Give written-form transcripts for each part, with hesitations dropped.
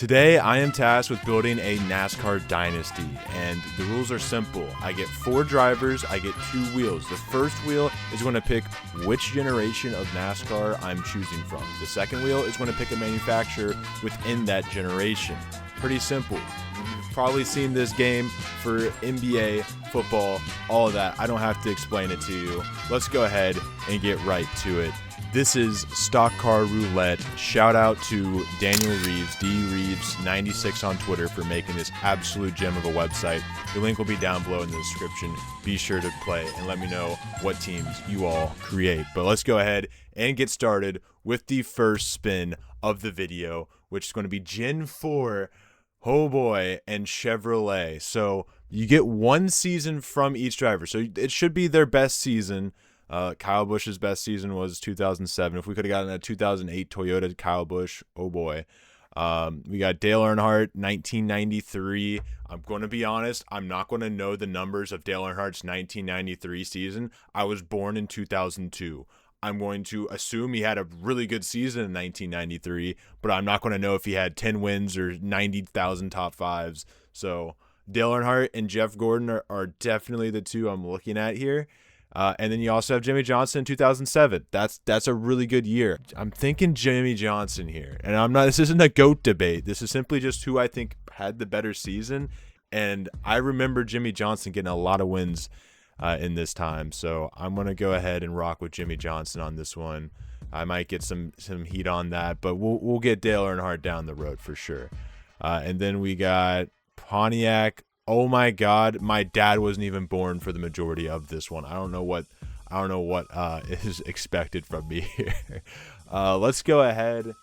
Today, I am tasked with building a NASCAR dynasty, and the rules are simple. I get 4 drivers, I get 2 wheels. The first wheel is going to pick which generation of NASCAR I'm choosing from. The second wheel is going to pick a manufacturer within that generation. Pretty simple. You've probably seen this game for NBA, football, all of that. I don't have to explain it to you. Let's go ahead and get right to it. This is Stock Car Roulette. Shout out to Daniel Reeves, DReeves96 on Twitter, for making this absolute gem of a website. The link will be down below in the description. Be sure to play and let me know what teams you all create. But let's go ahead and get started with the first spin of the video, which is going to be Gen 4, oh boy, and Chevrolet. So you get 1 season from each driver. So it should be their best season. Kyle Busch's best season was 2007. If we could have gotten a 2008 Toyota Kyle Busch, oh boy. We got Dale Earnhardt, 1993. I'm going to be honest, I'm not going to know the numbers of Dale Earnhardt's 1993 season. I was born in 2002. I'm going to assume he had a really good season in 1993, but I'm not going to know if he had 10 wins or 90,000 top fives. So Dale Earnhardt and Jeff Gordon are definitely the two I'm looking at here. And then you also have Jimmie Johnson in 2007. That's a really good year. I'm thinking Jimmie Johnson here. And this isn't a GOAT debate. This is simply just who I think had the better season. And I remember Jimmie Johnson getting a lot of wins in this time. So I'm going to go ahead and rock with Jimmie Johnson on this one. I might get some heat on that, but we'll get Dale Earnhardt down the road for sure. And then we got Pontiac. Oh my God, my dad wasn't even born for the majority of this one. I don't know what is expected from me here. Let's go ahead.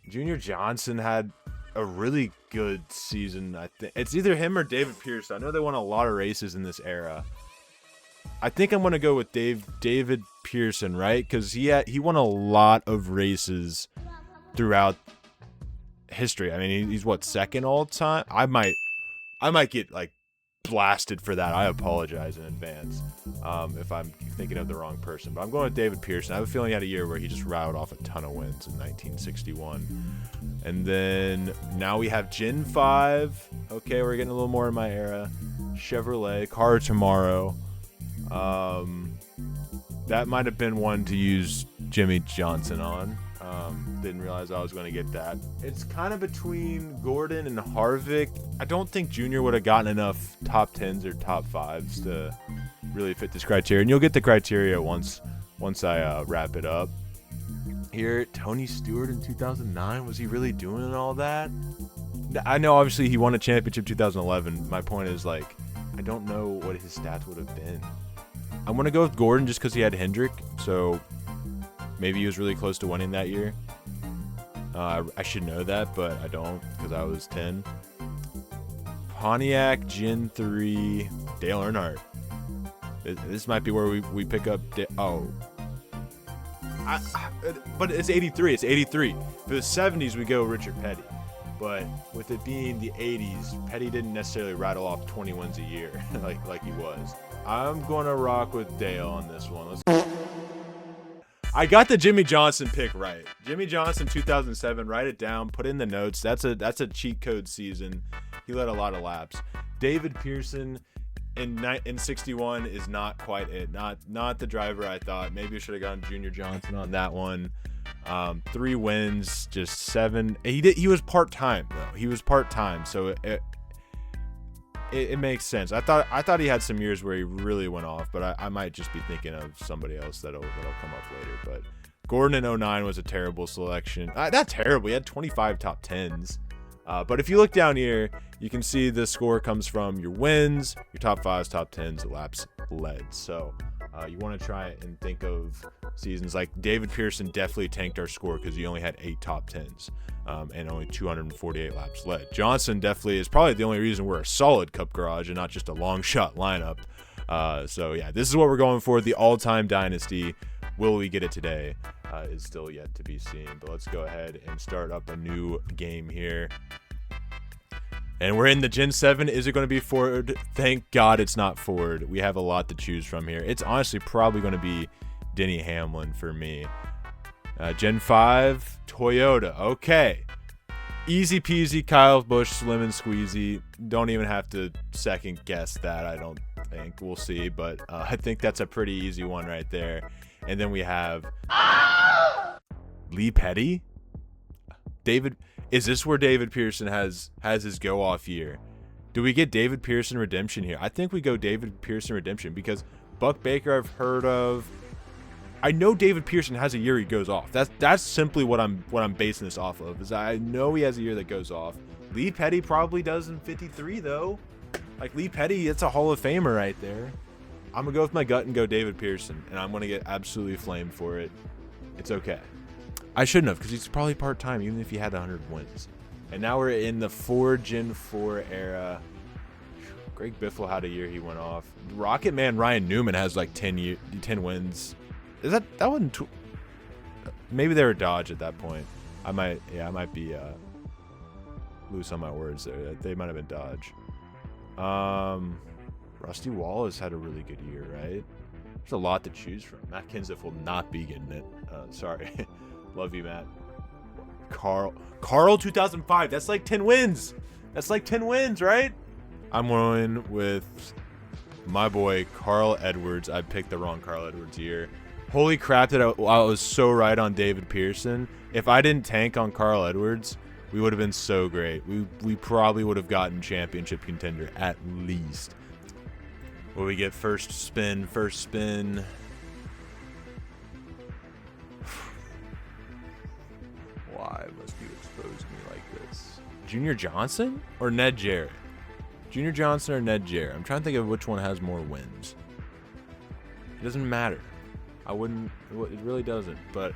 Junior Johnson had a really good season. I think it's either him or David Pierce. I know they won a lot of races in this era. I think I'm gonna go with David Pearson, right? Because he won a lot of races throughout history. I mean, he's what, second all time? I might get like blasted for that. I apologize in advance if I'm thinking of the wrong person. But I'm going with David Pearson. I have a feeling he had a year where he just rattled off a ton of wins in 1961. And then now we have Gen 5. Okay, we're getting a little more in my era. Chevrolet, Car of Tomorrow. That might have been one to use Jimmie Johnson on. Didn't realize I was going to get that. It's kind of between Gordon and Harvick. I don't think Junior would have gotten enough top 10s or top 5s to really fit this criteria. And you'll get the criteria once I wrap it up. Here, Tony Stewart in 2009. Was he really doing all that? I know, obviously, he won a championship 2011. My point is, like, I don't know what his stats would have been. I'm going to go with Gordon just because he had Hendrick. So maybe he was really close to winning that year. I should know that, but I don't because I was 10. Pontiac, Gen 3, Dale Earnhardt. This might be where we pick up. But it's 83. It's 83. For the 70s, we go Richard Petty. But with it being the 80s, Petty didn't necessarily rattle off 20 wins a year like he was. I'm going to rock with Dale on this one. I got the Jimmie Johnson pick right. Jimmie Johnson 2007, write it down, put in the notes. That's a cheat code season. He led a lot of laps. David Pearson in 61 is not quite it. Not the driver I thought. Maybe I should have gotten Junior Johnson on that one. 3 wins, just 7. He was part-time though. He was part-time, so it makes sense. I thought he had some years where he really went off, but I might just be thinking of somebody else that'll come up later. But Gordon in 09 was a terrible selection. Not terrible. He had 25 top 10s. But if you look down here, you can see the score comes from your wins, your top 5s, top 10s, laps led. So you want to try and think of seasons like David Pearson definitely tanked our score because he only had 8 top 10s. And only 248 laps led. Johnson definitely is probably the only reason we're a solid Cup Garage and not just a long shot lineup. So yeah, this is what we're going for, the all-time dynasty. Will we get it today? Is still yet to be seen. But let's go ahead and start up a new game here. And we're in the Gen 7. Is it going to be Ford? Thank God it's not Ford. We have a lot to choose from here. It's honestly probably going to be Denny Hamlin for me. Gen 5, Toyota. Okay. Easy peasy, Kyle Busch, lemon squeezy. Don't even have to second guess that, I don't think. We'll see, but I think that's a pretty easy one right there. And then we have Lee Petty. David, is this where David Pearson has his go-off year? Do we get David Pearson redemption here? I think we go David Pearson redemption because Buck Baker I've heard of. I know David Pearson has a year he goes off. That's simply what I'm basing this off of. Is I know he has a year that goes off. Lee Petty probably does in 53 though. Like Lee Petty, it's a Hall of Famer right there. I'm gonna go with my gut and go David Pearson, and I'm gonna get absolutely flamed for it. It's okay. I shouldn't have, because he's probably part-time, even if he had 100 wins. And now we're in the Gen 4 era. Greg Biffle had a year he went off. Rocket Man Ryan Newman has like 10 wins. Is that wasn't maybe they were Dodge at that point. I might be loose on my words there. They might have been Dodge. Rusty Wallace had a really good year, right? There's a lot to choose from. Matt Kenseth will not be getting it. Sorry. Love you, Matt. Carl 2005. That's like 10 wins. That's like 10 wins, right? I'm going with my boy Carl Edwards. I picked the wrong Carl Edwards year. Holy crap, that I was so right on David Pearson. If I didn't tank on Carl Edwards, we would have been so great. We probably would have gotten championship contender at least. Will we get first spin? Why must you expose me like this? Junior Johnson or Ned Jarrett? Junior Johnson or Ned Jarrett? I'm trying to think of which one has more wins. It doesn't matter. It really doesn't, but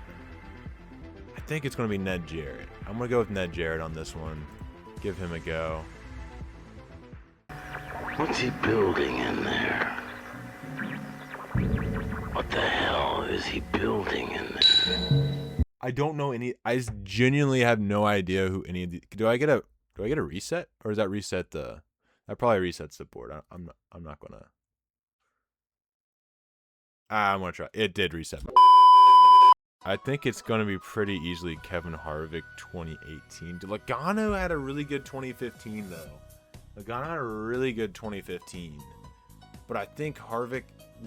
I think it's going to be Ned Jarrett. I'm going to go with Ned Jarrett on this one. Give him a go. What's he building in there? What the hell is he building in there? I don't know any. I genuinely have no idea who any of these. Do I get a reset, or does that reset the? That probably resets the board. I'm not gonna. I'm gonna try. It did reset. I think it's gonna be pretty easily Kevin Harvick 2018. Logano had a really good 2015 though. Logano had a really good 2015, but I think Harvick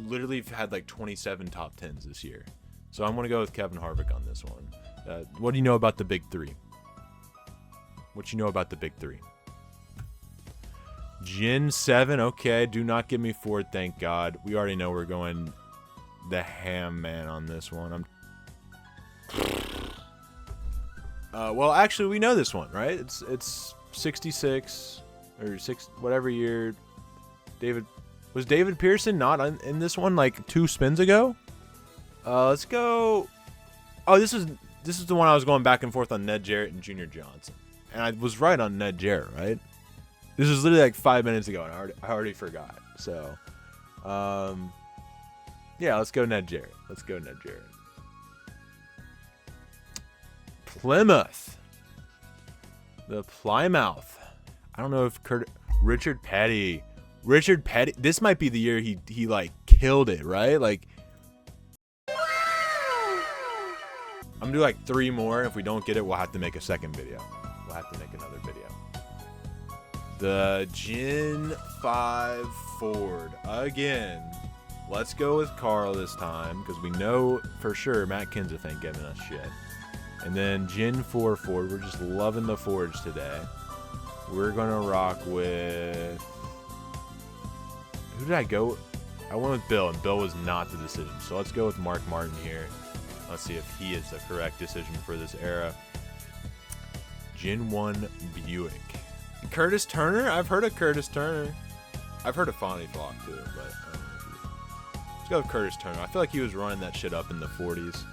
literally had like 27 top 10s this year. So I'm gonna go with Kevin Harvick on this one. What do you know about the big three? What you know about the big three? Gen 7, okay. Do not give me Ford, thank God. We already know we're going the ham man on this one. Well, actually, we know this one, right? It's 66 or 6 whatever year. Was David Pearson not in this one like 2 spins ago? Let's go. Oh, this is the one I was going back and forth on Ned Jarrett and Junior Johnson, and I was right on Ned Jarrett, right? This was literally like 5 minutes ago, and I already forgot. So, yeah, let's go Ned Jarrett. Plymouth. The Plymouth. I don't know if Richard Petty. This might be the year he like killed it, right? Like, I'm gonna do like 3 more. If we don't get it, we'll have to make a second video. We'll have to make another video. The Gen 5 Ford again. Let's go with Carl this time because we know for sure Matt Kenseth ain't giving us shit. And then Gen 4 Ford. We're just loving the Fords today. We're gonna rock with. Who did I go? I went with Bill, and Bill was not the decision. So let's go with Mark Martin here. Let's see if he is the correct decision for this era. Gen 1 Buick. Curtis Turner? I've heard of Curtis Turner. I've heard of Fonny Flock too, but I don't know. Let's go with Curtis Turner. I feel like he was running that shit up in the 40s.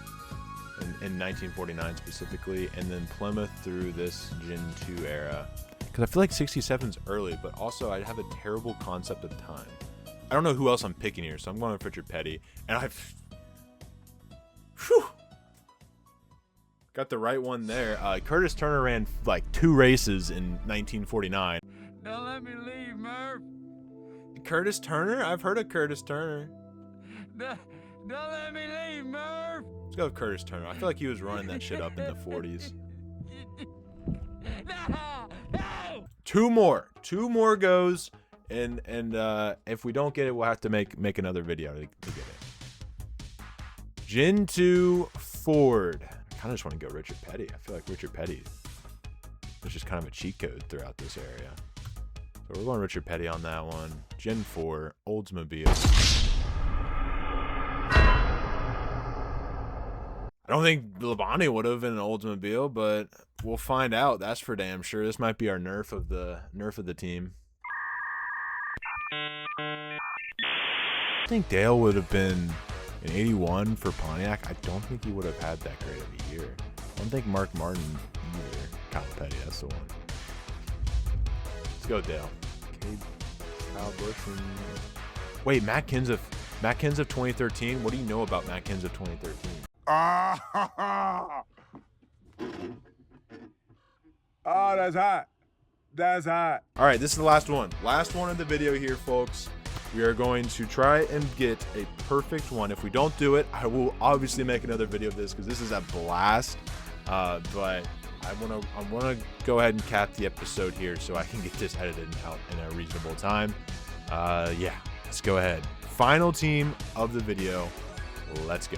In 1949 specifically. And then Plymouth through this Gen 2 era. Because I feel like 67's early, but also I have a terrible concept of time. I don't know who else I'm picking here, so I'm going with Richard Petty. And I've... Whew! Got the right one there. Curtis Turner ran like 2 races in 1949. Don't let me leave, Murph. Curtis Turner? I've heard of Curtis Turner. Don't let me leave, Murph. Let's go with Curtis Turner. I feel like he was running that shit up in the 40s. No! Two more goes, and if we don't get it, we'll have to make another video to get it. Gen 2 Ford. I kind of just want to go Richard Petty. I feel like Richard Petty is just kind of a cheat code throughout this area. So we're going Richard Petty on that one. Gen 4 Oldsmobile. I don't think Labonte would have in an Oldsmobile, but we'll find out. That's for damn sure. This might be our nerf of the team. I think Dale would have been an 81 for Pontiac. I don't think he would have had that great of a year. I don't think Mark Martin either. Kyle Petty, that's the one. Let's go, Dale. Okay, Kyle Busch and... Wait, Matt Kenseth 2013. What do you know about Matt Kenseth 2013? Oh, that's hot. That's hot. All right, this is the last one. Last one of the video here, folks. We are going to try and get a perfect one. If we don't do it, I will obviously make another video of this because this is a blast. But I want to go ahead and cap the episode here so I can get this edited out in a reasonable time. Yeah, let's go ahead. Final team of the video. Let's go.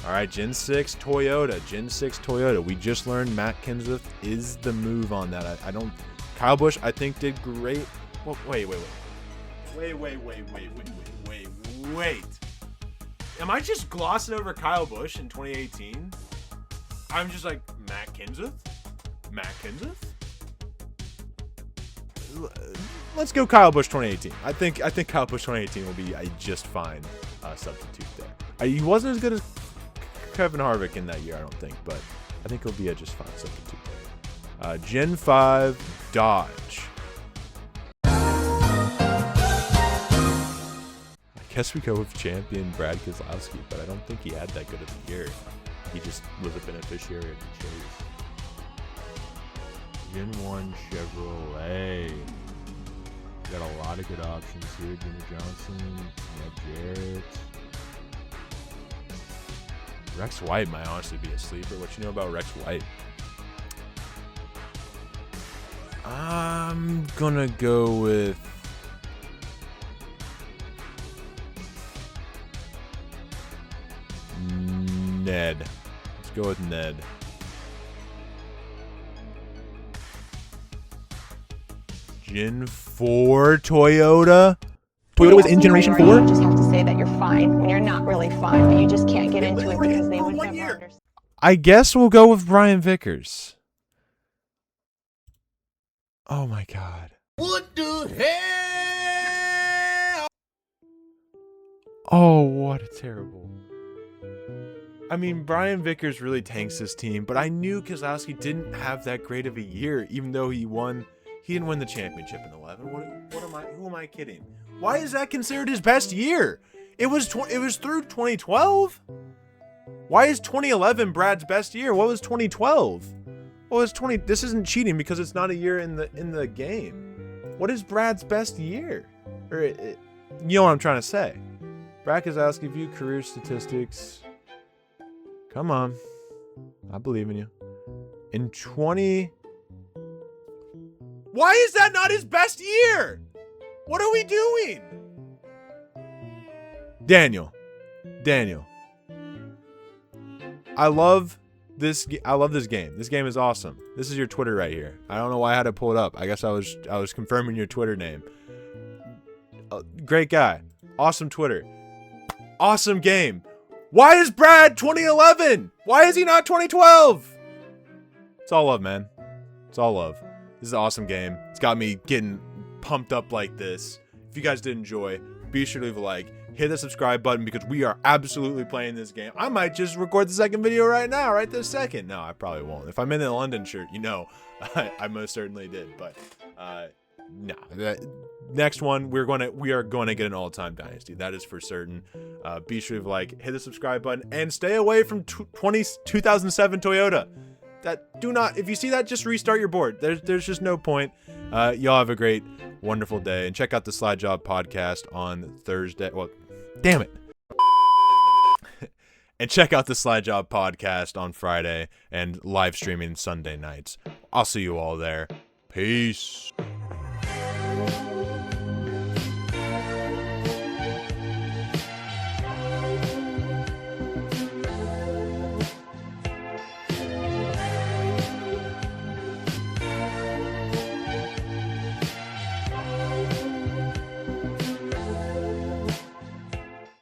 All right, Gen 6 Toyota. Gen 6 Toyota. We just learned Matt Kenseth is the move on that. I don't... Kyle Busch, I think, did great. Well, wait. Am I just glossing over Kyle Busch in 2018? I'm just like, Matt Kenseth? Matt Kenseth? Let's go Kyle Busch 2018. I think Kyle Busch 2018 will be a just fine substitute there. He wasn't as good as Kevin Harvick in that year, I don't think, but I think he'll be a just fine substitute there. Gen 5 Dodge. I guess we go with champion Brad Keselowski, but I don't think he had that good of a year. He just was a beneficiary of the chase. Gen 1 Chevrolet. Got a lot of good options here. Jimmy Johnson, Jarrett. Rex White might honestly be a sleeper. What you know about Rex White? I'm gonna go with Ned. Let's go with Ned. Gen 4 Toyota. Toyota was in Generation 4? You just have to say that you're fine when you're not really fine, but you just can't get into it because they would never understand. I guess we'll go with Brian Vickers. Oh my God. What the hell? Oh, what a terrible. I mean, Brian Vickers really tanks this team, but I knew Keselowski didn't have that great of a year, even though he won. He didn't win the championship in 11. Who am I kidding? Why is that considered his best year? It was through 2012. Why is 2011 Brad's best year? What was 2012? What was 20? This isn't cheating because it's not a year in the game. What is Brad's best year? You know what I'm trying to say. Brad Keselowski, view career statistics. Come on. I believe in you. In 20... Why is that not his best year? What are we doing? Daniel. I love this game. This game is awesome. This is your Twitter right here. I don't know why I had to pull it up. I guess I was confirming your Twitter name. Great guy. Awesome Twitter. Awesome game. Why is Brad 2011? Why is he not 2012? It's all love, man. It's all love. This is an awesome game. It's got me getting pumped up like this. If you guys did enjoy, be sure to leave a like. Hit the subscribe button because we are absolutely playing this game. I might just record the second video right now, right this second. No, I probably won't. If I'm in the London shirt, you know, I most certainly did. But no, next one we are going to get an all-time dynasty. That is for certain. Be sure to like, hit the subscribe button, and stay away from 2007 Toyota. If you see that, just restart your board. There's just no point. Y'all have a great, wonderful day, and check out the Slide Job podcast on Thursday. Well, damn it. And check out the Slide Job podcast on Friday and live streaming Sunday nights. I'll see you all there. Peace.